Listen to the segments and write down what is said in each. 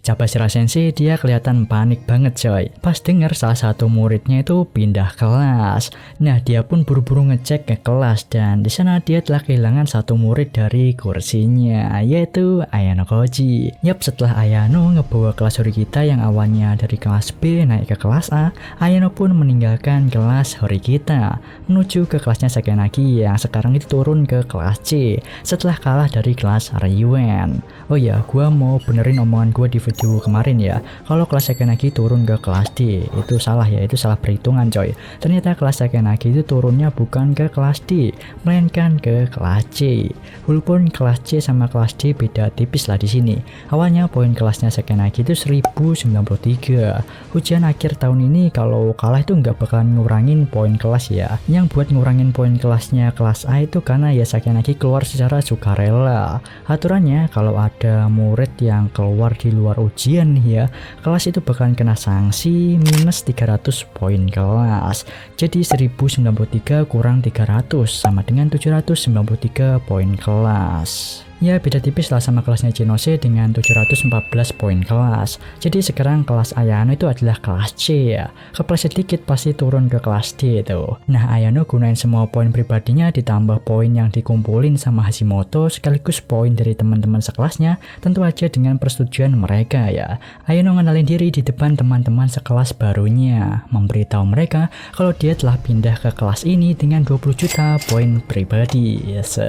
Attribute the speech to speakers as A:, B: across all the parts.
A: Cabashira Sensei dia kelihatan panik banget coy. Pas denger salah satu muridnya itu pindah kelas. Nah dia pun buru-buru ngecek ke kelas dan di sana dia telah kehilangan satu murid dari kursinya, yaitu Ayano Koji. Yap, setelah Ayano ngebawa kelas Horikita yang awalnya dari kelas B naik ke kelas A, Ayano pun meninggalkan kelas Horikita menuju ke kelasnya Saganagi yang sekarang itu turun ke kelas C setelah kalah dari kelas Ryuan. Oh ya, gua mau benerin omongan gua di video kemarin ya, kalau kelas Saganagi turun ke kelas D itu salah ya, itu salah perhitungan coy. Ternyata kelas Saganagi itu turunnya bukan ke kelas D melainkan ke kelas C. Walaupun kelas C sama kelas D beda tipis lah di sini. Awalnya poin kelasnya Saganagi itu 1093. Ujian akhir tahun ini kalau kalah itu nggak bakalan ngurangin poin kelas ya. Yang buat ngurangin poin kelasnya kelas A itu karena ya Saganagi keluar secara sukarela. Aturannya kalau ada murid yang keluar di luar ujian nih ya, kelas itu bakalan kena sanksi minus 300 poin kelas. Jadi 1093 kurang 300 sama dengan 793 poin kelas. Ya beda tipis lah sama kelasnya Chinose dengan 714 poin kelas. Jadi sekarang kelas Ayano itu adalah kelas C ya. Kepleset sedikit pasti turun ke kelas D itu. Nah Ayano gunain semua poin pribadinya ditambah poin yang dikumpulin sama Hashimoto sekaligus poin dari teman-teman sekelasnya, tentu aja dengan persetujuan mereka ya. Ayano ngenalin diri di depan teman-teman sekelas barunya, memberitahu mereka kalau dia telah pindah ke kelas ini dengan 20 juta poin pribadi. Yes.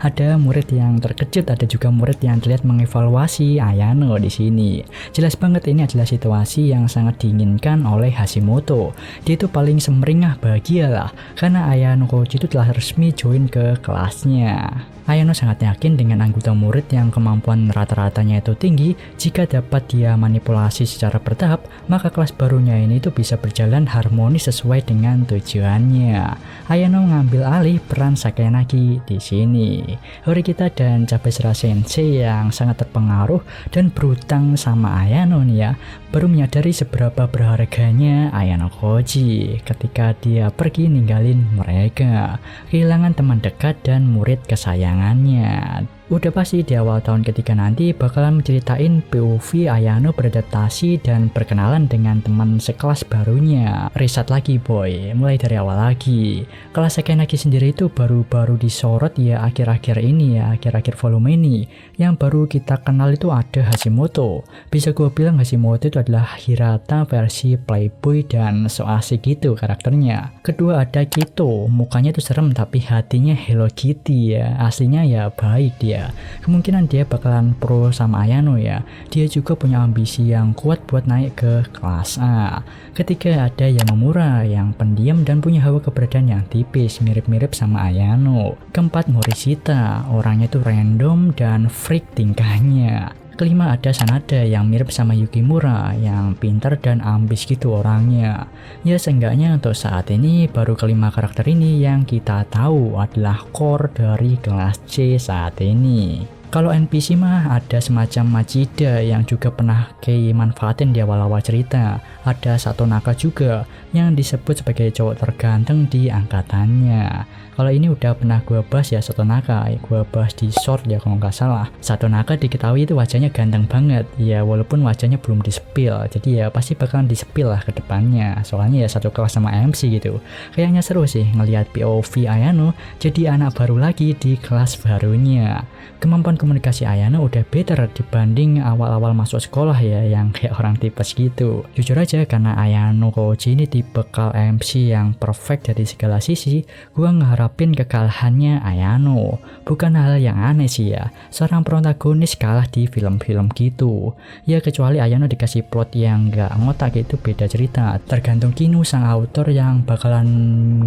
A: Ada murid yang terkejut, ada juga murid yang terlihat mengevaluasi Ayano di sini. Jelas banget ini adalah situasi yang sangat diinginkan oleh Hashimoto. Dia itu paling semeringah bahagia lah karena Ayano Koji itu telah resmi join ke kelasnya. Ayano sangat yakin dengan anggota murid yang kemampuan rata-ratanya itu tinggi. Jika dapat dia manipulasi secara bertahap, maka kelas barunya ini itu bisa berjalan harmonis sesuai dengan tujuannya. Ayano mengambil alih peran Saganagi di sini. Horikita dan Cabashira Sensei yang sangat terpengaruh dan berutang sama Ayano nih ya, baru menyadari seberapa berharganya Ayano Koji ketika dia pergi ninggalin mereka, kehilangan teman dekat dan murid kesayangannya. Udah pasti di awal tahun ketiga nanti bakalan menceritain POV Ayano beradaptasi dan berkenalan dengan teman sekelas barunya. Riset lagi boy, mulai dari awal lagi. Kelas Saganagi sendiri itu baru-baru disorot ya akhir-akhir ini ya, akhir-akhir volume ini. Yang baru kita kenal itu ada Hashimoto. Bisa gue bilang Hashimoto itu adalah Hirata versi playboy dan so asik gitu karakternya. Kedua ada Kito, mukanya itu serem tapi hatinya Hello Kitty ya, aslinya ya baik dia. Kemungkinan dia bakalan pro sama Ayano ya. Dia juga punya ambisi yang kuat buat naik ke kelas A. Ketiga ada Yamamura yang pendiam dan punya hawa keberadaan yang tipis, mirip-mirip sama Ayano. Keempat Morishita, orangnya itu random dan freak tingkahnya. Kelima ada Sanada yang mirip sama Yukimura yang pintar dan ambis gitu orangnya. Ya seenggaknya untuk saat ini baru kelima karakter ini yang kita tahu adalah core dari kelas C saat ini. Kalau NPC mah ada semacam Machida yang juga pernah Kei manfaatin di awal-awal cerita. Ada Satonaka juga yang disebut sebagai cowok terganteng di angkatannya. Kalau ini udah pernah gue bahas ya Satonaka, gue bahas di short ya kalau nggak salah. Satonaka diketahui itu wajahnya ganteng banget, ya walaupun wajahnya belum di-spill, jadi ya pasti bakalan di-spill lah ke depannya. Soalnya ya satu kelas sama MC gitu. Kayaknya seru sih ngelihat POV Ayano jadi anak baru lagi di kelas barunya. Kemampuan komunikasi Ayano udah better dibanding awal-awal masuk sekolah ya yang kayak orang tipes gitu. Jujur aja karena Ayano Koji ini tipe MC yang perfect dari segala sisi, gua ngeharapin kekalahannya Ayano. Bukan hal yang aneh sih ya, seorang protagonis kalah di film-film gitu. Ya kecuali Ayano dikasih plot yang gak ngotak itu beda cerita. Tergantung Kinu sang autor yang bakalan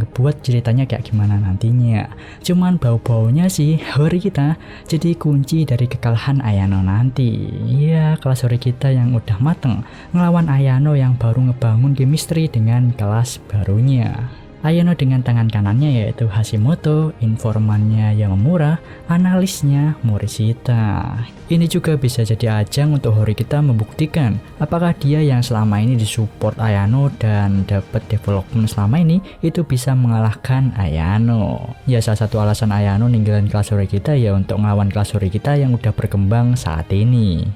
A: ngebuat ceritanya kayak gimana nantinya. Cuman bau-baunya sih Horikita jadi kunci dari kekalahan Ayano nanti. Ya kelas Horikita yang udah mateng ngelawan Ayano yang baru ngebangun chemistry dengan kelas barunya. Ayano dengan tangan kanannya yaitu Hashimoto, informannya Yamamura, analisnya Morishita. Ini juga bisa jadi ajang untuk Horikita membuktikan apakah dia yang selama ini disupport Ayano dan dapat development selama ini itu bisa mengalahkan Ayano. Ya salah satu alasan Ayano ninggalin kelas Horikita ya untuk ngelawan kelas Horikita yang udah berkembang saat ini.